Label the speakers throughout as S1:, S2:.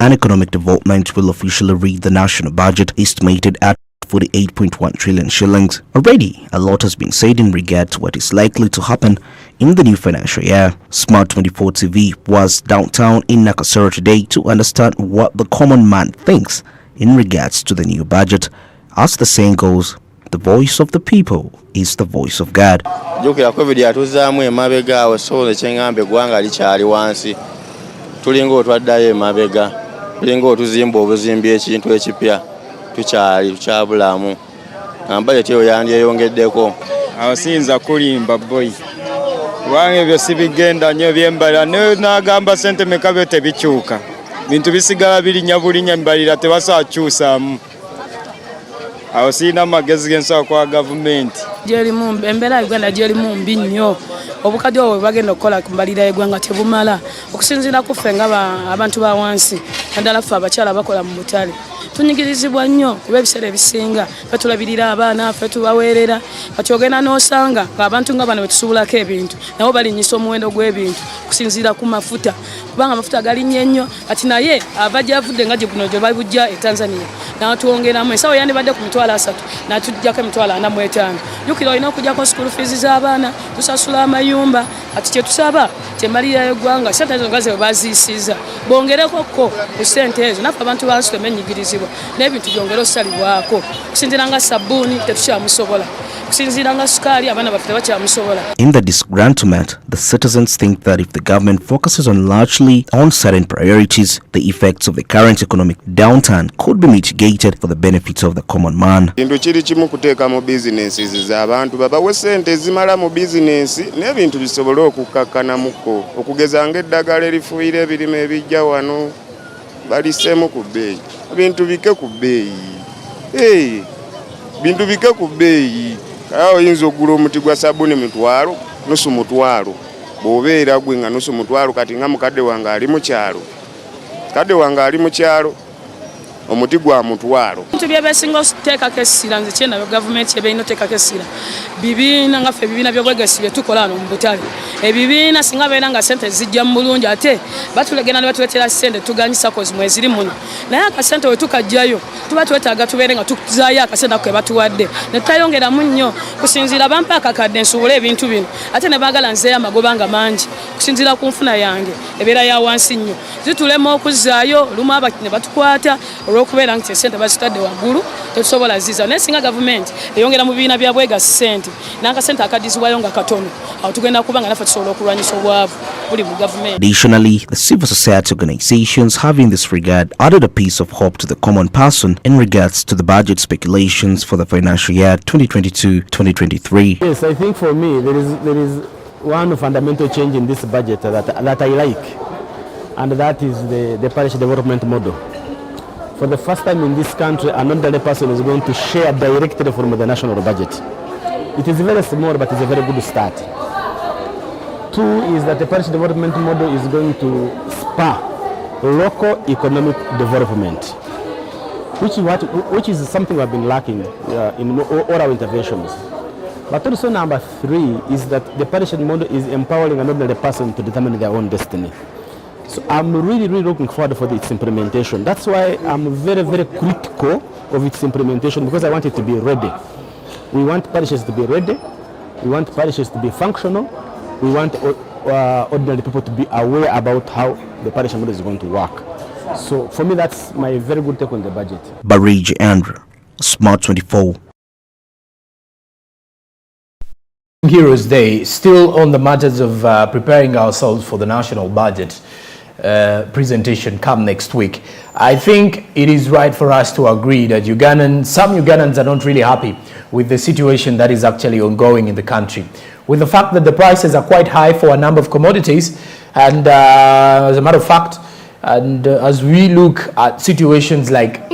S1: and Economic Development will officially read the national budget estimated at 48.1 trillion shillings. Already, a lot has been said in regard to what is likely to happen in the new financial year. Smart 24 TV was downtown in Nakasero today to understand what the common man thinks in regards to the new budget. As the saying goes, the voice of the people is the voice of God.
S2: Jukira COVID yatuzaamu emabega awo so ekyengambe eggwanga likyali wansi. Tulinga otwaddayo emabega. Tulinga otuzimba obuzimbi ekintu ekipya. Tukyabulamu. Budget eyo yandyeyongeddeko.
S3: Awo siyinza kulimba boy. Kubanga ebyo sibigenda nnyo byembala n'agamba ssente meka byo tebikyuka. Bintu bisigala birinya bulinya mbalira tebasaakyusaamu. Awo siyina amagezi gensobola kwa gavumenti.
S4: Embeera Uganda gyerimu mbi nnyo. Obukadde obwo bagenda okukola ku mbalira y'eggwanga tebumala. Okusinziira ku ffe nga abantu ba wansi naddala ffe abakyala bakola mu butale. Tunyigirizibwa nnyo kuba ebiseera ebisinga ffe tulabirira abaana ffe tubaweerera kati ogenda n'osanga ng'abantu nga bano bwe tusuubulako ebintu nabo balinnyisa omuwendo gw'ebintu okusinziira ku mafuta kubanga amafuta galinnye nnyo kati naye ava gy'avudde nga guno gye babujja e Tanzania n'atuwongeramu ensawo yandibadde ku $3 n'atuggyako $45. Jjukira olina okugyako school fees z'abaana tusasula amayumba kati kye tusaba kyembalira y'eggwanga ssente ezo nga ze baziisiza bongerekoko ku ssente ezo naffe abantu bansi twemenyigirizibwa n'ebintu byongera osalibwako kusinziira nga sabbuuni tetukyamusobola kusinziira nga sukaali abaana baffe tebakyamusobola.
S1: In the disgruntlement, the citizens think that if the government focuses largely on certain priorities, the effects of the current economic downturn could be mitigated for the benefit of the common man.
S5: Kintu kiri kimu kuteeka mu businesses z'abantu babawe ssente zimala mu bizinesi n'ebintu bisobole okukakkanamuko okugeza ng'eddagala erifuuyira ebirime ebijja wano baliseemu ku bbeeyi bintu bike ku bbeeyi bintu bike ku bbeeyi awo oyinza ogula omuti gwa sabbuuni $1 nusu $1 bw'obeera gwe nga nusu $1 kati nga mukadde wange ali mu kyalo omuti gwa $1.
S4: Bintu byebesinga okuteekako essira nze kyendabyo gavumenti ebeerina oteekako essira bibiina nga ffe ebibiina by'obwegassi bye tukola wano mu butale ebibiina singa beera nga ssente zijja mu bulungi ate batulegenda ne batuleetera ssente tuganyisa kozi mweziri muno naye akasente we tukajjayo tuba twetaaga tubeere nga tuzaayo akasente ako ke batuwadde ne tutayongeramu nnyo kusinziira bampa akakadde nsuubule ebintu bino ate ne baagala nzeeyo amagoba nga mangi kusinziira ku nfuna yange ebeera ya wansi nnyo zitulema okuzzaayo lumu abaki ne batukwata olw'okubeera nti ssente bazitadde waggulu tetusobola ziza naye singa gavumenti eyongera mu bibiina bya bwegassi ssente n'akasente akadizibwayo nga katono awo tugenda kuba nga naffe tusobola okulwanyisa obwavu buli mu gavumenti.
S1: Additionally, the civil society organizations have in this regard added a piece of hope to the common person in regards to the budget speculations for the financial year 2022-2023.
S6: Yes, I think for me there is one fundamental change in this budget that I like, and that is the parish development model. For the first time in this country, an ordinary person is going to share directly from the national budget. It is very small, but it's a very good start. Two is that the parish development model is going to spur local economic development, which is something we've been lacking in all our interventions. But also number 3 is that the parish model is empowering an ordinary person to determine their own destiny. So I'm really looking forward for its implementation. That's why I'm very critical of its implementation, because I want it to be ready. We want parishes to be ready. We want parishes to be functional. We want ordinary people to be aware about how the parish model is going to work. So for me, that's my very good take on the budget.
S1: Barigi Andrew, Smart 24.
S7: Heroes Day, still on the matters of preparing ourselves for the national budget presentation come next week. I think it is right for us to agree that some Ugandans are not really happy with the situation that is actually ongoing in the country, with the fact that the prices are quite high for a number of commodities, and as a matter of fact, and as we look at situations like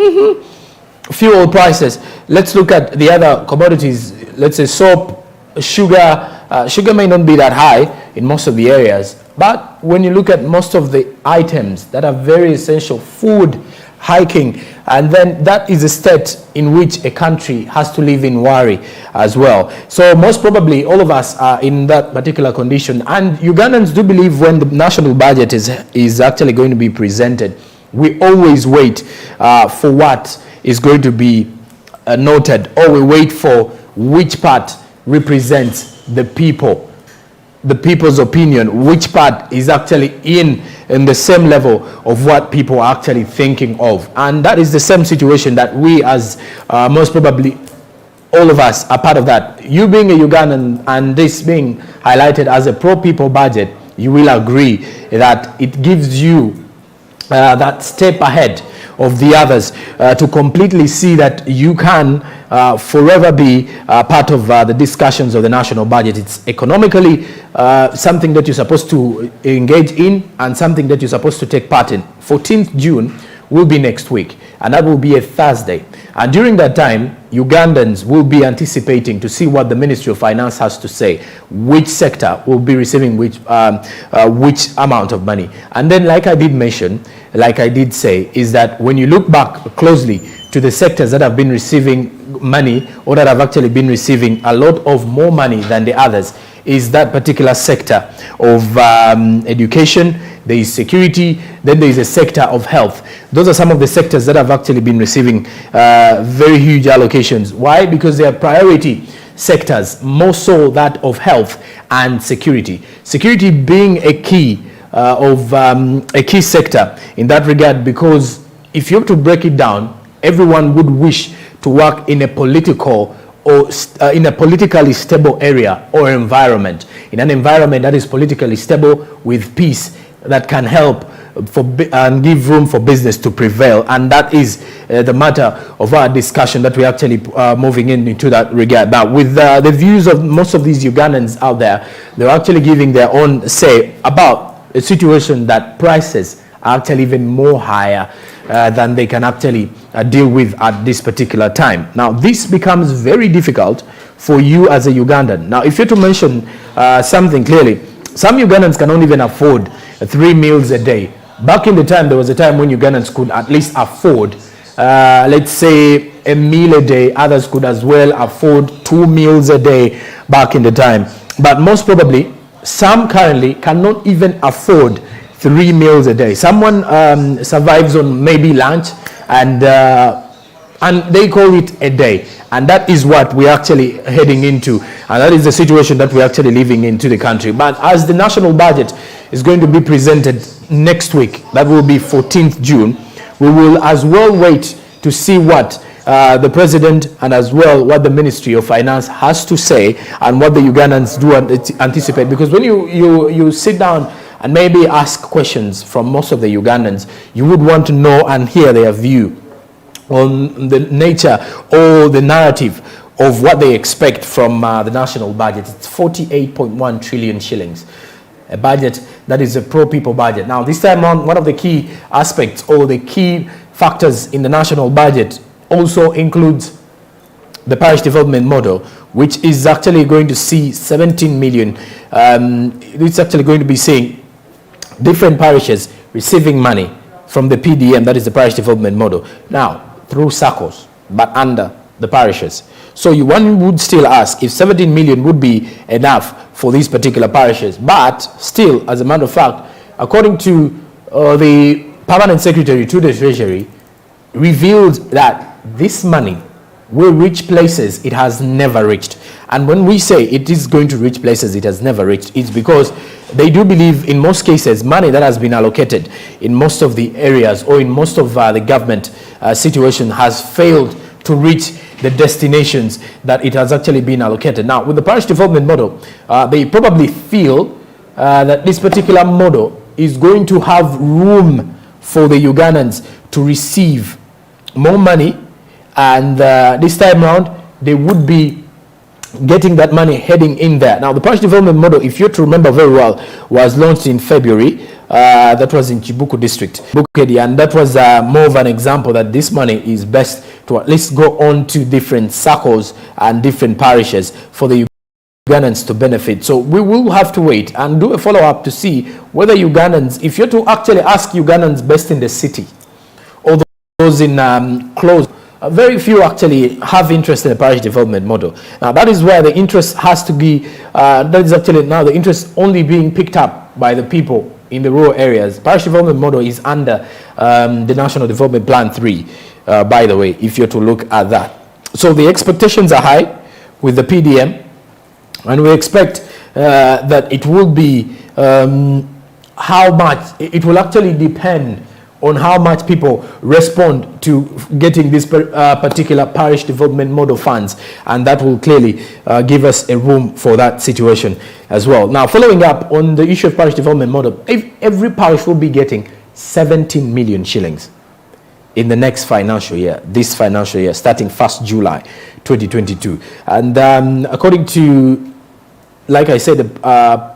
S7: fuel prices, let's look at the other commodities. Let's say soap, sugar. Sugar may not be that high in most of the areas, but when you look at most of the items that are very essential, food hiking, and then that is a state in which a country has to live in worry as well. So most probably all of us are in that particular condition, and Ugandans do believe when the national budget is actually going to be presented, we always wait for what is going to be noted, or we wait for which part represents the people, the people's opinion, which part is actually in the same level of what people are actually thinking of. And that is the same situation that we, as most probably all of us, are part of that. You being a Ugandan and this being highlighted as a pro-people budget, you will agree that it gives you that step ahead of the others to completely see that you can forever be part of the discussions of the national budget. It's economically something that you're supposed to engage in and something that you're supposed to take part in. 14th June will be next week, and that will be a Thursday. And during that time, Ugandans will be anticipating to see what the Ministry of Finance has to say, which sector will be receiving which amount of money. And then, like I did mention, like I did say, is that when you look back closely to the sectors that have been receiving money, or that have actually been receiving a lot of more money than the others, is that particular sector of education, there is security, then there is a sector of health. Those are some of the sectors that have actually been receiving very huge allocations. Why? Because they are priority sectors, more so that of health and security. Security being a key a key sector in that regard, because if you have to break it down, everyone would wish to work in a political or in a politically stable area or environment, in an environment that is politically stable with peace, that can help and give room for business to prevail. And that is the matter of our discussion that we're actually moving into that regard. But with the views of most of these Ugandans out there, they're actually giving their own say about a situation that prices are actually even more higher than they can actually deal with at this particular time. Now, this becomes very difficult for you as a Ugandan. Now, if you're to mention something clearly, some Ugandans cannot even afford 3 meals a day. Back in the time, there was a time when Ugandans could at least afford, let's say, a meal a day. Others could as well afford 2 meals a day back in the time. But most probably, some currently cannot even afford 3 meals a day. Someone survives on maybe lunch, and they call it a day. And that is what we're actually heading into. And that is the situation that we're actually living into the country. But as the national budget is going to be presented next week, that will be 14th June, we will as well wait to see what the president and as well what the Ministry of Finance has to say and what the Ugandans do anticipate. Because when you sit down and maybe ask questions from most of the Ugandans, you would want to know and hear their view on the nature or the narrative of what they expect from the national budget. It's 48.1 trillion shillings. A budget that is a pro-people budget. Now, this time on, one of the key aspects or the key factors in the national budget also includes the parish development model, which is actually going to see 17 million. It's actually going to be seeing different parishes receiving money from the PDM, that is the parish development model, now through SACCOs, but under the parishes. So one would still ask if 17 million would be enough for these particular parishes. But still, as a matter of fact, according to the permanent secretary to the Treasury, revealed that this money will reach places it has never reached. And when we say it is going to reach places it has never reached, it's because they do believe in most cases money that has been allocated in most of the areas or in most of the government situation has failed to reach the destinations that it has actually been allocated. Now, with the parish development model, they probably feel that this particular model is going to have room for the Ugandans to receive more money, and this time around they would be getting that money heading in there. Now, the parish development model, if you're to remember very well, was launched in February. That was in Chibuku district, and that was more of an example that this money is best to at least go on to different circles and different parishes for the Ugandans to benefit. So we will have to wait and do a follow-up to see whether Ugandans, if you're to actually ask Ugandans based in the city or those in close, very few actually have interest in the parish development model. Now, that is where the interest has to be, that is actually now the interest only being picked up by the people in the rural areas. Parish development model is under the National Development Plan 3, by the way, if you're to look at that. So the expectations are high with the PDM, and we expect that it will be how much, it will actually depend on how much people respond to getting this particular parish development model funds, and that will clearly give us a room for that situation as well. Now, following up on the issue of parish development model, every parish will be getting 17 million shillings in the next financial year, this financial year, starting 1st July 2022. And according to, like I said, the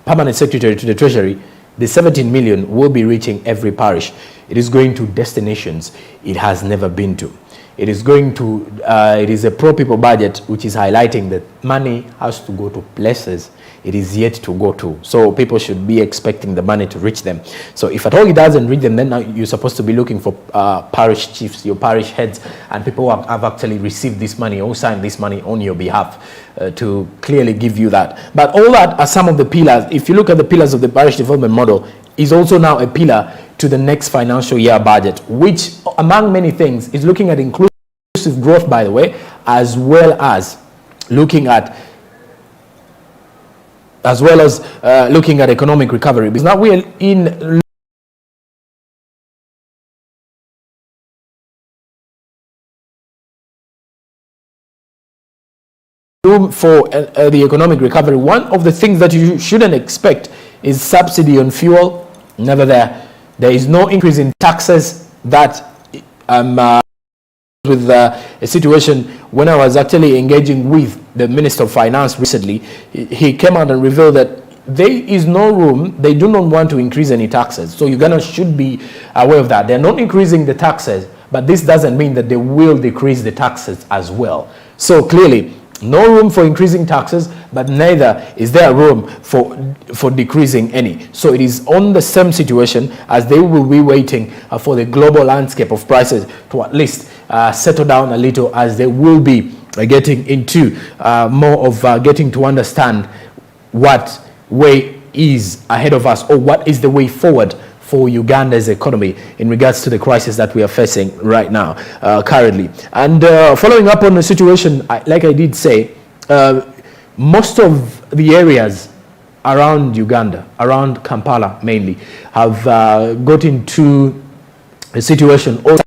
S7: Permanent Secretary to the Treasury, the 17 million will be reaching every parish. It is going to destinations it has never been to. It is going to, it is a pro-people budget which is highlighting that money has to go to places it is yet to go to. So people should be expecting the money to reach them. So if at all it doesn't reach them, then now you're supposed to be looking for parish chiefs, your parish heads, and people who have actually received this money or signed this money on your behalf to clearly give you that. But all that are some of the pillars. If you look at the pillars of the parish development model, is also now a pillar to the next financial year budget, which among many things is looking at inclusive growth, by the way, as well as looking at looking at economic recovery. Because now we are in room for the economic recovery. One of the things that you shouldn't expect is subsidy on fuel. Never there. There is no increase in taxes. That with a situation when I was actually engaging with the Minister of Finance recently, he came out and revealed that there is no room, they do not want to increase any taxes. So Uganda should be aware of that. They're not increasing the taxes, but this doesn't mean that they will decrease the taxes as well. So clearly, no room for increasing taxes, but neither is there room for decreasing any. So it is on the same situation as they will be waiting for the global landscape of prices to at least settle down a little, as they will be getting into more of getting to understand what way is ahead of us, or what is the way forward for Uganda's economy in regards to the crisis that we are facing right now, currently. And following up on the situation, like I did say, most of the areas around Uganda, around Kampala mainly, have got into a situation, also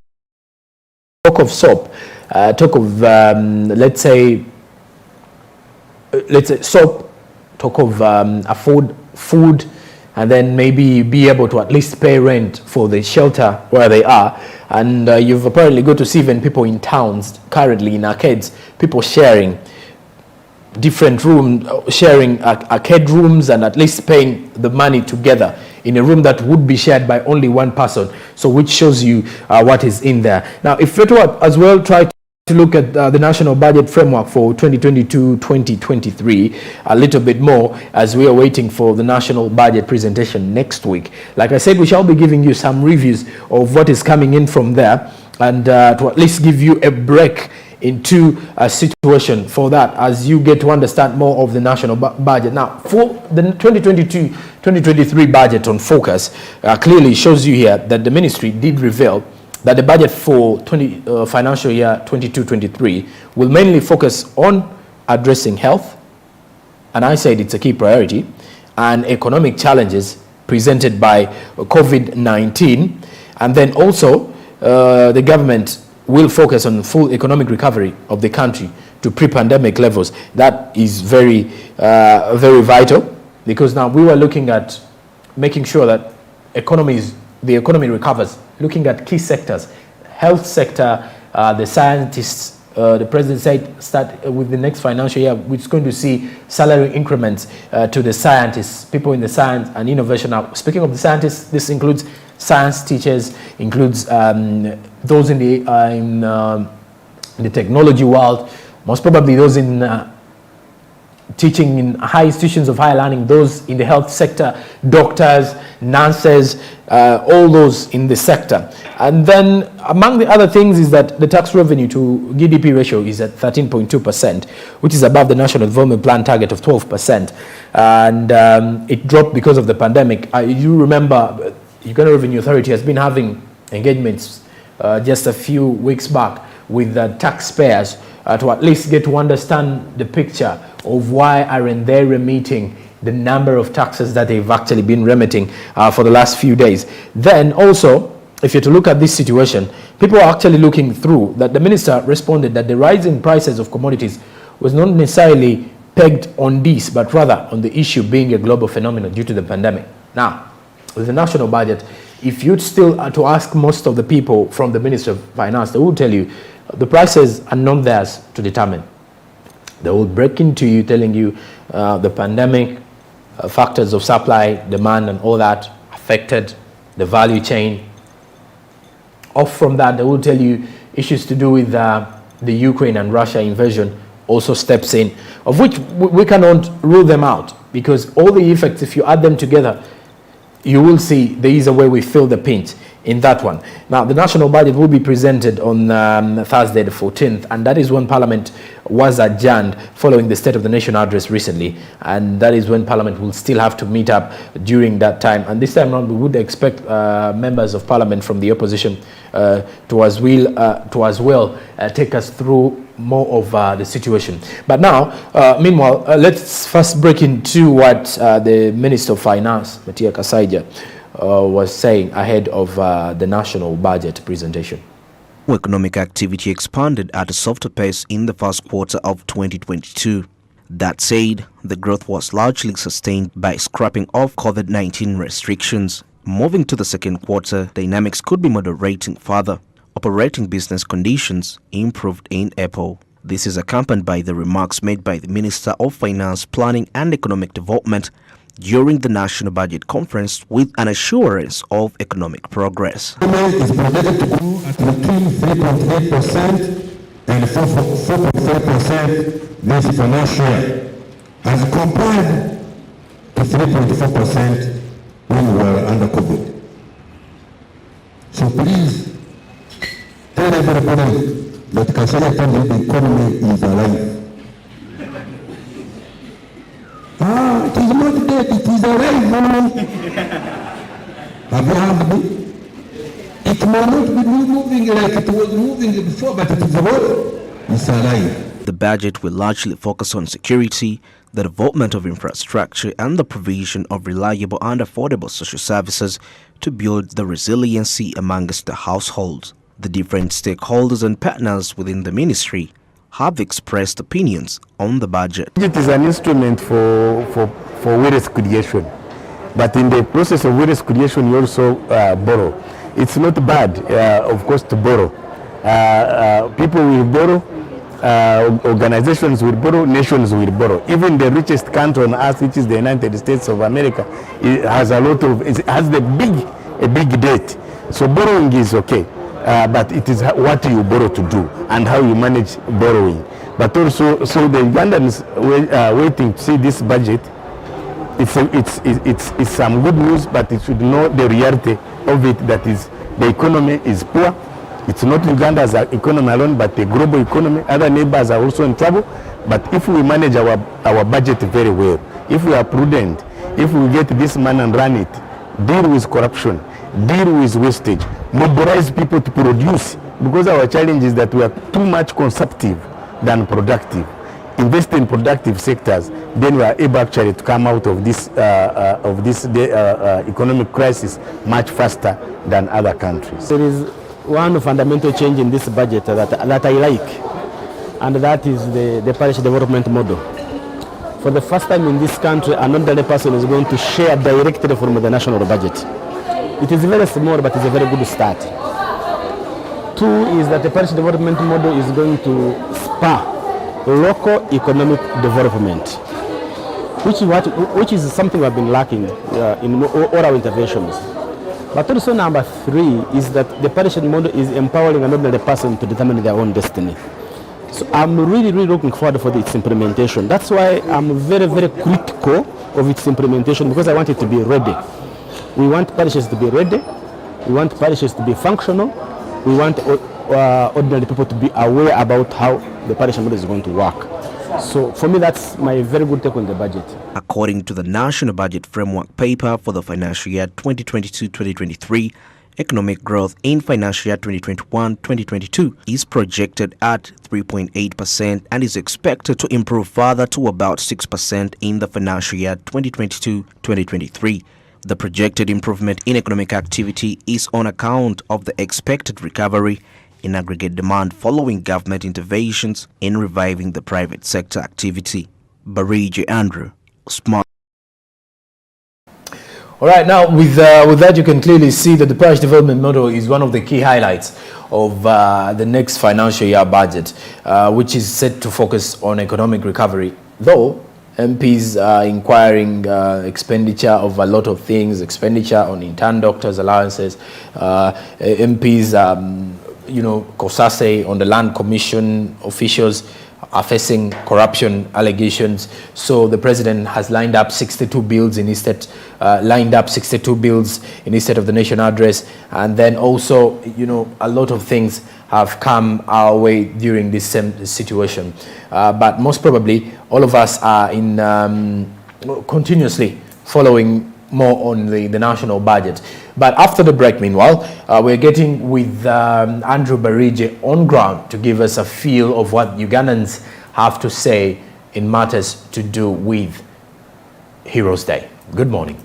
S7: talk of soap, talk of, let's say soap, talk of afford food, and then maybe be able to at least pay rent for the shelter where they are. And you've apparently got to see even people in towns currently in arcades, people sharing different rooms, sharing arcade rooms, and at least paying the money together in a room that would be shared by only one person. So which shows you what is in there. Now, if we as well try to look at the national budget framework for 2022-2023 a little bit more, as we are waiting for the national budget presentation next week. Like I said, we shall be giving you some reviews of what is coming in from there, and to at least give you a break into a situation for that, as you get to understand more of the national budget. Now, for the 2022-2023 budget on focus, clearly shows you here that the ministry did reveal that the budget for financial year 22-23 will mainly focus on addressing health, and I said it's a key priority, and economic challenges presented by COVID-19. And then also the government will focus on full economic recovery of the country to pre-pandemic levels. That is very, very vital, because now we were looking at making sure that the economy recovers, looking at key sectors, health sector, the scientists. The president said start with the next financial year, which is going to see salary increments to the scientists, people in the science and innovation. Now, speaking of the scientists, this includes science teachers, includes those in the technology world, most probably those in teaching in high institutions of higher learning, those in the health sector, doctors, nurses, all those in the sector. And then among the other things is that the tax revenue to GDP ratio is at 13.2%, which is above the National Development Plan target of 12%. And it dropped because of the pandemic. You remember, Uganda Revenue Authority has been having engagements just a few weeks back with the taxpayers to at least get to understand the picture of why aren't they remitting the number of taxes that they've actually been remitting for the last few days. Then also, if you're to look at this situation, people are actually looking through that the minister responded that the rising prices of commodities was not necessarily pegged on this, but rather on the issue being a global phenomenon due to the pandemic. Now, with the national budget, if you'd still to ask most of the people from the Ministry of Finance, they will tell you the prices are not theirs to determine. They will break into you telling you the pandemic, factors of supply, demand and all that affected the value chain. Off from that, they will tell you issues to do with the Ukraine and Russia invasion also steps in, of which we cannot rule them out, because all the effects, if you add them together, you will see there is a way we feel the pinch in that one. Now, the national budget will be presented on Thursday the 14th, and that is when Parliament was adjourned following the State of the Nation address recently, and that is when Parliament will still have to meet up during that time. And this time around, we would expect members of Parliament from the opposition to as well take us through more of the situation. But now, meanwhile, let's first break into what the Minister of Finance, Matia Kasaija, was saying ahead of the national budget presentation.
S1: Economic activity expanded at a softer pace in the first quarter of 2022. That said, the growth was largely sustained by scrapping off COVID-19 restrictions. Moving to the second quarter, dynamics could be moderating further. Operating business conditions improved in April. This is accompanied by the remarks made by the Minister of Finance, Planning and Economic Development during the National Budget Conference, with an assurance of economic progress.
S8: Is projected to grow at between 3.8% and 4.4% this financial year, as compared to 3.4% when we were under COVID. So please tell everybody that Kasarani the economy is alive. It is not dead, it is alive. Have you heard me? It may not be moving like it was moving before, but it is alive. It's alive.
S1: The budget will largely focus on security, the development of infrastructure, and the provision of reliable and affordable social services to build the resiliency amongst the households. The different stakeholders and partners within the ministry have expressed opinions on the budget.
S6: It is an instrument for wealth creation, but in the process of wealth creation you also borrow. It's not bad, of course, to borrow. People will borrow, organizations will borrow, nations will borrow. Even the richest country on earth, which is the United States of America, it has a big debt. So borrowing is okay. But it is what you borrow to do and how you manage borrowing. But also, so the Ugandans waiting to see this budget. It's some good news, but it should know the reality of it, that is the economy is poor. It's not Uganda's economy alone, but the global economy. Other neighbors are also in trouble. But if we manage our budget very well, if we are prudent, if we get this man and run it, deal with corruption, deal with wastage, mobilize people to produce, because our challenge is that we are too much consumptive than productive. Invest in productive sectors, then we are able actually to come out of this economic crisis much faster than other countries.
S9: There is one fundamental change in this budget that I like, and that is the parish development model. For the first time in this country, an elderly person is going to share directly from the national budget. It is very small, but it's a very good start. Two is that the parish development model is going to spur local economic development, which is something we have been lacking in all our interventions. But also number three is that the parish model is empowering an ordinary person to determine their own destiny.
S6: So I'm really looking forward for its implementation. That's why I'm very critical of its implementation, because I want it to be ready. We want parishes to be ready. We want parishes to be functional. We want ordinary people to be aware about how the parish model is going to work. So for me, that's my very good take on the budget.
S1: According to the National Budget Framework Paper for the financial year 2022-2023, economic growth in financial year 2021-2022 is projected at 3.8% and is expected to improve further to about 6% in the financial year 2022-2023. The projected improvement in economic activity is on account of the expected recovery in aggregate demand following government interventions in reviving the private sector activity. Barigi Andrew, Smart.
S7: All right, now with that, you can clearly see that the parish development model is one of the key highlights of the next financial year budget, which is set to focus on economic recovery. Though MPs are inquiring expenditure of a lot of things, expenditure on intern doctors' allowances, MPs, COSASE on the land commission officials are facing corruption allegations. So the president has lined up 62 bills in his state, of the nation address, and then also, a lot of things have come our way during this same situation. But most probably, all of us are in continuously following more on the national budget. But after the break, meanwhile, we're getting with Andrew Barigi on ground to give us a feel of what Ugandans have to say in matters to do with Heroes Day. Good morning.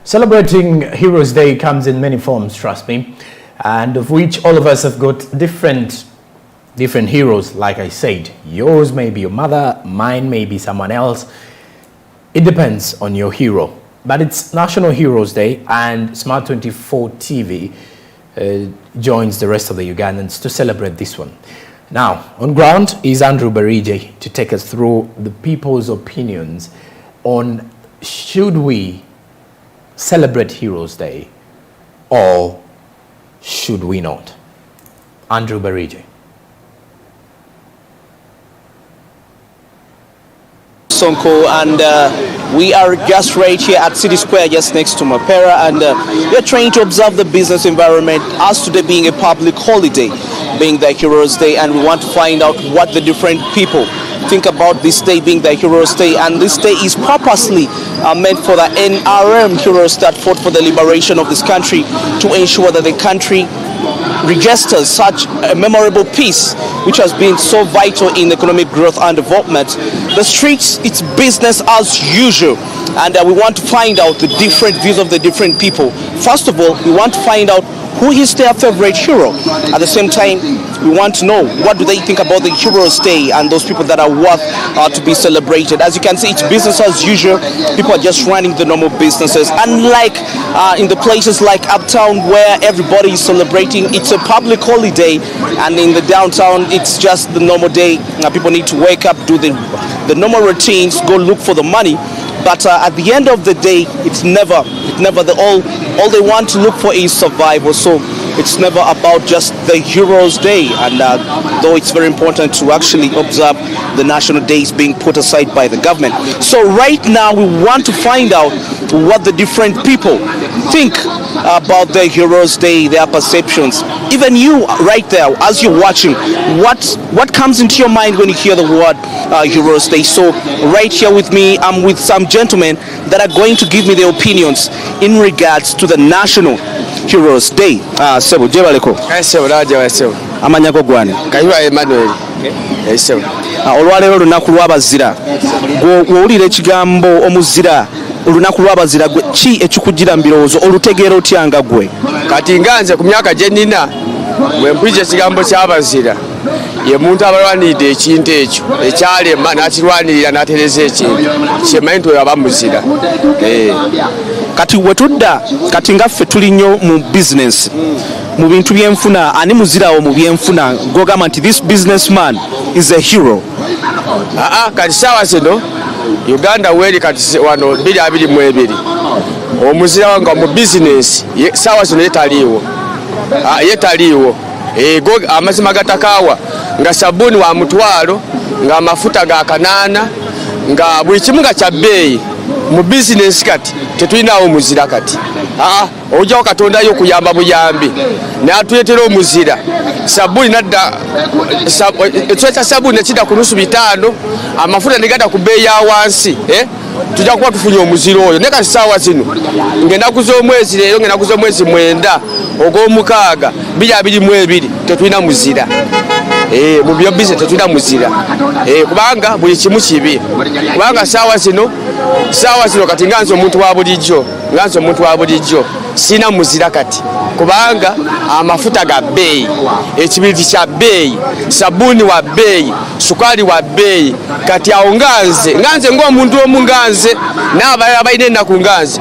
S7: Celebrating Heroes Day comes in many forms, trust me, and of which all of us have got different heroes, like I said. Yours may be your mother, mine may be someone else. It depends on your hero. But it's National Heroes Day, and Smart 24 TV joins the rest of the Ugandans to celebrate this one. Now, on ground is Andrew Barije to take us through the people's opinions on should we celebrate Heroes Day or should we not? Andrew Barije.
S10: Sonko, and we are just right here at City Square, just next to Mapera, and we are trying to observe the business environment as today being a public holiday, being the Heroes Day, and we want to find out what the different people think about this day being the Heroes Day. And this day is purposely meant for the NRM heroes that fought for the liberation of this country, to ensure that the country registers such a memorable piece which has been so vital in economic growth and development. The streets, it's business as usual, and we want to find out the different views of the different people. First of all, we want to find out who is their favorite hero. At the same time, we want to know what do they think about the Heroes Day and those people that are worth to be celebrated. As you can see, it's business as usual. People are just running the normal businesses. Unlike in the places like Uptown where everybody is celebrating, it's a public holiday, and in the downtown, it's just the normal day. People need to wake up, do the normal routines, go look for the money. But at the end of the day, it's never all they want to look for is survival. So it's never about just the Heroes Day, and though it's very important to actually observe the national days being put aside by the government. So right now we want to find out what the different people think about the Heroes Day, their perceptions. Even you right there, as you're watching, what comes into your mind when you hear the word Heroes Day? So right here with me, I'm with some gentlemen that are going to give me their opinions in regards to the National Heroes Day. Sebo jebaleko.
S3: Sebo raja sebo.
S10: Amanya go gwane.
S3: Kaywa Emmanuel. Sebo.
S10: Olwaleero lunaku lw'abazira. Gw'owulira ekigambo omuzira, olunaku lw'abazira gwe ki ekikugira mu birowoozo, olutegeera otya nga gwe?
S3: Kati nganze ku myaka gye nnina, bwe mpulira ekigambo ky'abazira, ye muntu abalwanirira ekintu ekyo ekyalema n'akirwanirira n'atereza ekintu, kimanyi nti oyo aba muzira.
S10: Kati wetudda, kati ngaffe tuli nnyo mu business, mu bintu byenfuna, ani muzirawo mu byenfuna gogamba nti this businessman is a hero?
S3: Kati saawa zino Uganda weri kati wano 2022 omuzira wanga mu business saawa zino yetaliiwo amazima gatakaawa, nga sabuni wa mutwalo, nga amafuta ga kanaana, nga buli kimu nga kya bbeeyi mu business. Kati tetulinawo omuzira kati. Ojjawo Katonda yo kuyamba buyambi n'atuleetera omuzira. Sabuni nadda ekyo sabuni ekidda ku nusu 5, amafuta negada ku bbeeyi ya wansi. Tujja kuba tufunye omuzira oyo. Ne kati saawa zino ng'ennaku z'omwezi leero, ng'ennaku z'omwezi 9 ogw'omukaaga 2022 tetulina muzira. Mu byo business tetulina muzira. Kubanga buli kimu kibi. Kubanga saawa zino kati nganze omuntu wa bulijjo sina muzira kati, kubanga amafuta ga bbeeyi, ekibiriti kya bbeeyi, sabuni wa bbeeyi, sukali wa bbeeyi. Kati awo nganze ng'omuntu omu, nganze n'abalala balina ennaku, nganze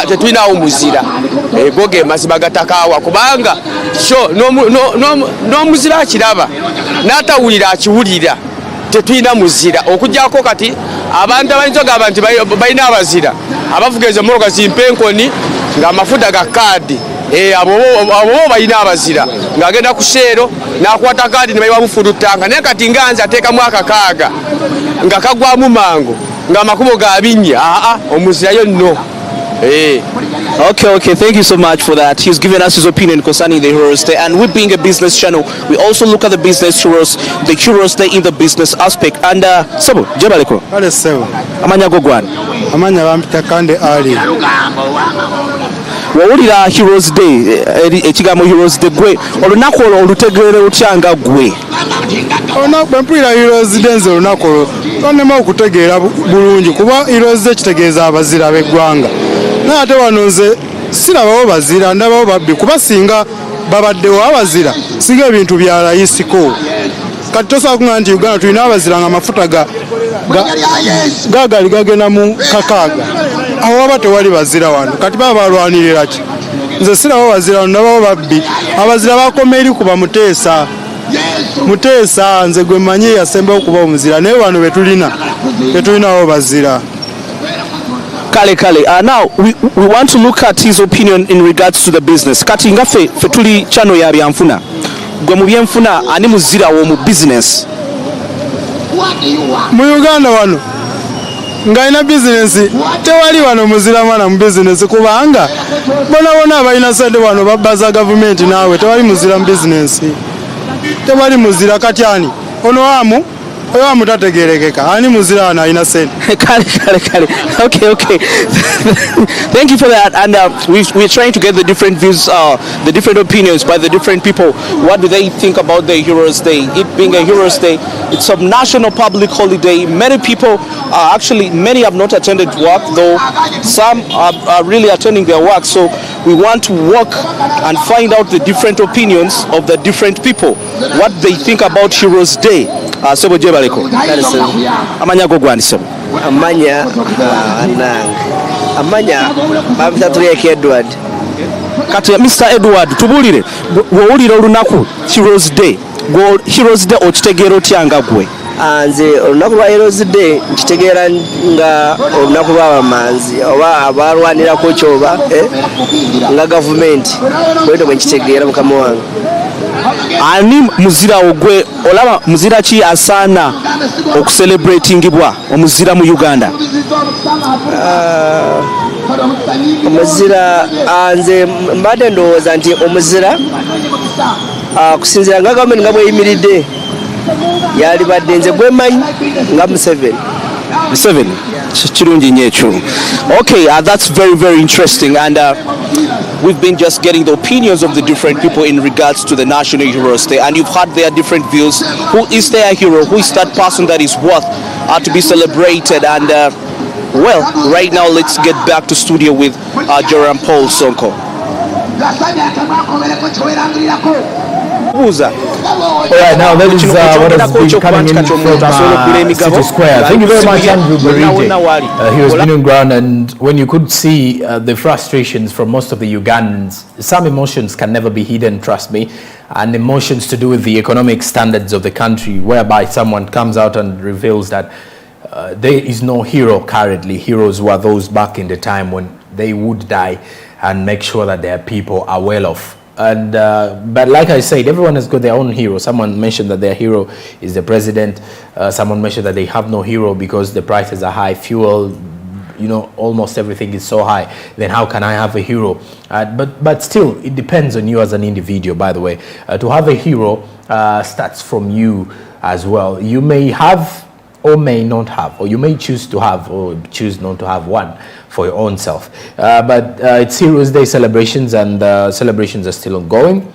S3: tetulinawo muzira. Go ge mazima gatakaawa, kubanga kyo n'omuzira akiraba n'atawulira akiwulira, tetulina muzira. Okugyako kati abantu abayinza ogamba nti balina abazira, abavuga ezo mmoloka zimpenkoni ng'amafuta ga kaadi, abo balina abazira, ng'agenda ku sheero n'akwata kaadi ne bayiwa bufulutanga. Naye kati nganze ateekamu akakaaga nga kagwamu mangu ng'amakubo ga binnya, omuzirayo nno.
S10: Okay, thank you so much for that. He's given us his opinion concerning the Heroes Day, and we being a business channel, we also look at the business heroes, the Heroes Day in the business aspect. And Sebo jebaleko.
S11: Ale Sebo.
S10: Amanya go gwane.
S11: Amanya bampita Kande Ali.
S10: Wawulira Heroes Day, ekigambo Heroes Day gwe olunaku olwo olutegeere otya nga gwe?
S11: Olunaku mpulira Heroes Day nze olunaku olwo tonnema okutegeera bulungi, kuba Heroes Day kitegeeza abazira b'eggwanga. n'ate wano nze sirabawo bazira ndabawo babbi kuba singa babaddewo abazira singa ebintu bya layisiko kati tosobola kuŋŋamba nti Uganda tulina abazira nga amafuta gagali gagenda mu kakaaga awo waba tewali bazira wano kati baba balwanirira ki nze sirabawo bazira wano ndabawo babbi abazira bakoma eri kuba Muteesa nze gwe mmanyi yasembawo kuba omuzira naye wano betulinawo bazira.
S10: Kale. Now we want to look at his opinion in regards to the business. Kati nga fe tuli channel ya byanfuna. Gwe mu byenfuna ani muzira wo mu business.
S11: Mu Uganda wano nga ina business tewali wano muzira mwana mu business kubanga bona abalina sente wano babbaza government naawe tewali muzira mu business. Tewali muzira kati ani ono amu tategerekeka ani muzira ana ina sente.
S10: Kale. Okay. Thank you for that. And we're trying to get the different views, the different opinions by the different people. What do they think about the Heroes Day? It being a Heroes Day, it's a national public holiday. Many people many have not attended work, though some are really attending their work. So we want to work and find out the different opinions of the different people, what they think about Heroes Day. Sebo jebaleko. Amanya go gwandisebo.
S12: Amanya babitatulyeko Edward.
S10: Kati Mr. Edward tubulire wowulira olunaku Heroes Day. Heroes Day okitegeera otyanga gwe?
S12: Nze olunaku lwa Heroes Day nkitegeera nga olunaku lw'abamanzi oba abalwanirako kyoba nga gavumenti bwetyo bwe nkitegeera mukama wange.
S10: Ani muzira ogwe olaba muzira ki asaana okucelebratingibwa omuzira mu Uganda?
S12: Omuzira nze mbadde ndowooza nti omuzira kusinziira nga gavumenti nga bweyimiridde yali badde nze gwemanyi nga Museveni.
S10: Kirungi nnyo ekyo. Okay, that's very, very interesting. And we've been just getting the opinions of the different people in regards to the National Heroes Day. And you've heard their different views. Who is their hero? Who is that person that is worth to be celebrated? And well, right now, let's get back to studio with Joram Paul Sonko.
S7: All right, now that is what has been coming in from City Square. Thank you very much, Andrew Barite. He was been on ground, and when you could see the frustrations from most of the Ugandans, some emotions can never be hidden, trust me, and emotions to do with the economic standards of the country, whereby someone comes out and reveals that there is no hero currently. Heroes were those back in the time when they would die and make sure that their people are well off. And but like I said, everyone has got their own hero. Someone mentioned that their hero is the president. Someone mentioned that they have no hero because the prices are high, fuel, almost everything is so high. Then how can I have a hero? But still, it depends on you as an individual, by the way. To have a hero starts from you as well. You may have or may not have, or you may choose to have or choose not to have one for your own self. But it's Heroes Day celebrations, and celebrations are still ongoing.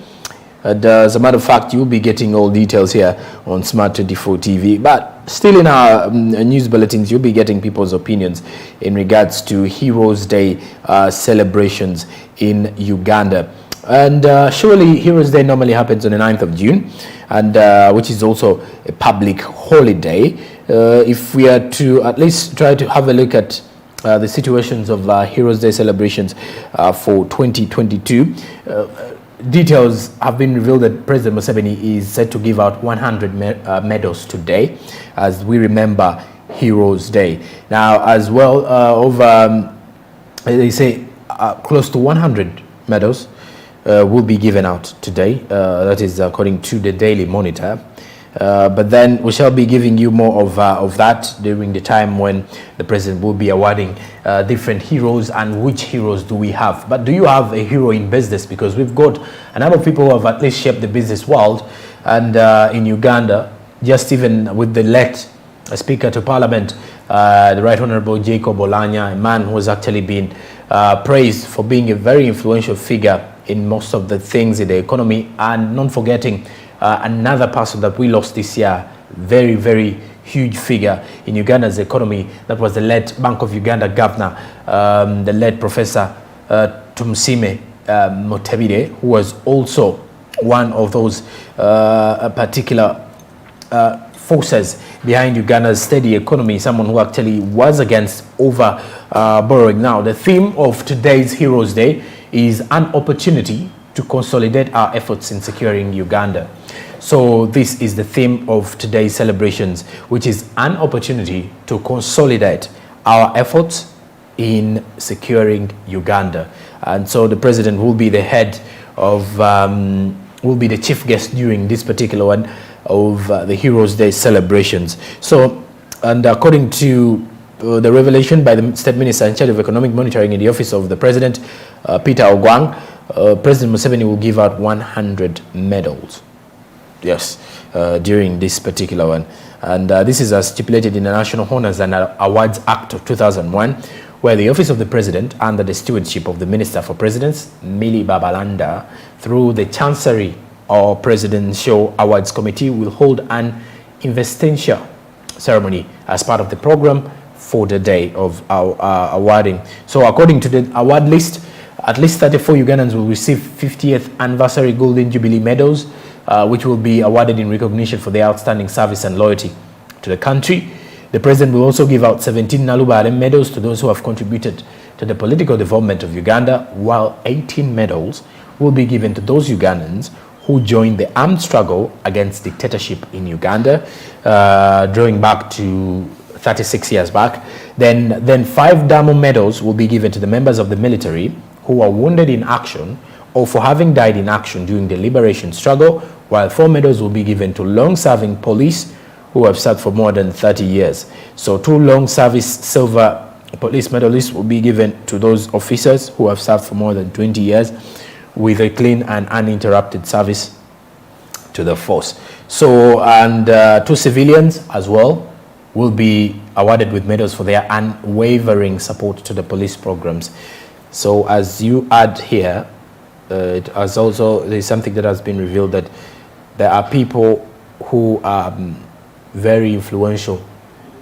S7: And as a matter of fact, you'll be getting all details here on Smart 24 TV. But still in our news bulletins, you'll be getting people's opinions in regards to Heroes Day celebrations in Uganda. And surely Heroes Day normally happens on the 9th of June, and which is also a public holiday. If we are to at least try to have a look at the situations of Heroes Day celebrations for 2022, details have been revealed that President Museveni is set to give out 100 medals today as we remember Heroes Day. Now, as well, over, they say, close to 100 medals will be given out today. That is according to the Daily Monitor. But then we shall be giving you more of that during the time when the president will be awarding different heroes and which heroes do we have. But do you have a hero in business? Because we've got a number of people who have at least shaped the business world, and in Uganda, just even with the late Speaker to Parliament, the Right Honourable Jacob Olanya, a man who has actually been praised for being a very influential figure in most of the things in the economy, and not forgetting another person that we lost this year, very, very huge figure in Uganda's economy. That was the late Bank of Uganda governor, the late Professor Tumsime Motebile, who was also one of those particular forces behind Uganda's steady economy, someone who actually was against over borrowing. Now, the theme of today's Heroes Day is an opportunity to consolidate our efforts in securing Uganda. So this is the theme of today's celebrations, which is an opportunity to consolidate our efforts in securing Uganda. And so the president will be the head of, will be the chief guest during this particular one of the Heroes Day celebrations. So, and according to the revelation by the State Minister in charge of Economic Monitoring in the Office of the President, Peter Ogwang, President Museveni will give out 100 medals. Yes, during this particular one. And this is as stipulated in the National Honors and Awards Act of 2001, where the Office of the President, under the stewardship of the Minister for Presidents, Millie Babalanda, through the Chancery or Presidential Awards Committee, will hold an investiture ceremony as part of the program for the day of our awarding. So according to the award list, at least 34 Ugandans will receive 50th Anniversary Golden Jubilee Medals, which will be awarded in recognition for their outstanding service and loyalty to the country. The President will also give out 17 Nalubale medals to those who have contributed to the political development of Uganda, while 18 medals will be given to those Ugandans who joined the armed struggle against dictatorship in Uganda, drawing back to 36 years back. Then 5 Damo medals will be given to the members of the military who are wounded in action or for having died in action during the liberation struggle, while 4 medals will be given to long-serving police who have served for more than 30 years. So 2 long-service silver police medalists will be given to those officers who have served for more than 20 years with a clean and uninterrupted service to the force. So, and 2 civilians as well will be awarded with medals for their unwavering support to the police programs. So as you add here, it has also, there's something that has been revealed, that there are people who are very influential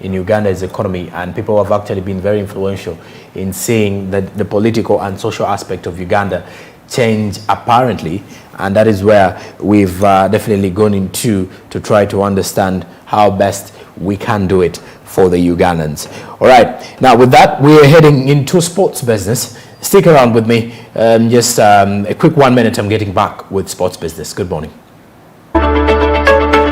S7: in Uganda's economy, and people who have actually been very influential in seeing that the political and social aspect of Uganda change apparently, and that is where we've definitely gone into to try to understand how best we can do it for the Ugandans. All right, now with that, we're heading into sports business. Stick around with me. Just a quick 1 minute, I'm getting back with sports business. Good morning.